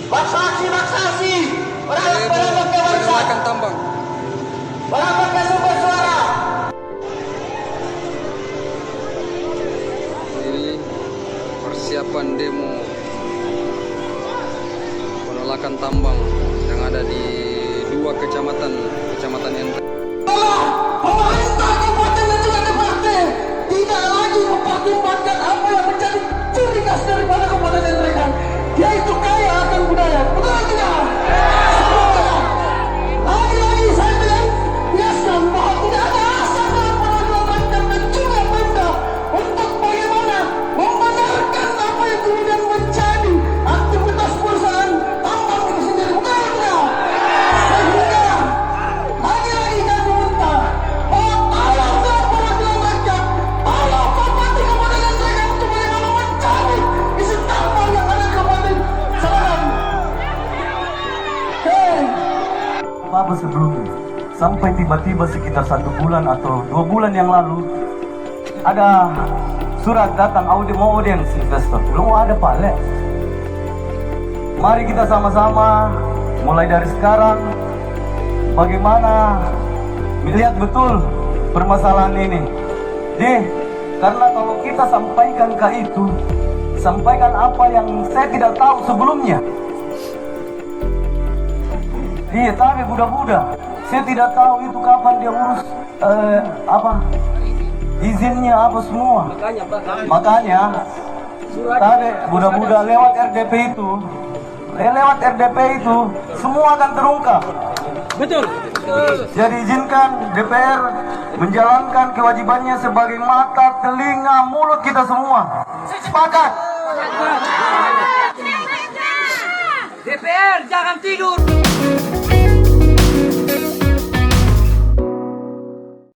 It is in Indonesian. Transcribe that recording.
Maksasi. Berapat ke Penolakan tambang. Berapat ke sumber suara. Ini persiapan demo penolakan tambang yang ada di dua kecamatan Ente. Pemerintah kabupaten dan juga kabupaten tidak lagi mempertimbangkan apa yang menjadi ciri khas daripada Kabupaten Ngendrekan, yaitu kaya akan budaya. Betul tidak? Lagi-lagi saya menegaskan bahwa tidak ada asal dalam penolakan dan juga Pemda untuk bagaimana membenarkan apa yang kemudian menjadi aktivitas perusahaan tambang itu sendiri. Betul tidak? Sehingga lagi-lagi kami minta bahwa tolong perwakilan rakyat, tolong Bupati Kabupaten Ngendrekan untuk bagaimana mencabut isi tambang yang ada di Kabupaten Selatan. Apa sebelumnya, sampai tiba-tiba sekitar 1 bulan atau 2 bulan yang lalu ada surat datang mau audiens investor, belum ada Pak. Mari kita sama-sama mulai dari sekarang bagaimana melihat betul permasalahan ini. Karena kalau kita sampaikan ke itu, sampaikan apa yang saya tidak tahu sebelumnya. Tapi budak-budak, saya tidak tahu itu kapan dia urus izinnya apa semua. Makanya tadi budak-budak lewat RDP itu semua akan terungkap. Betul. Jadi izinkan DPR menjalankan kewajibannya sebagai mata, telinga, mulut kita semua. Sepakat. DPR jangan tidur.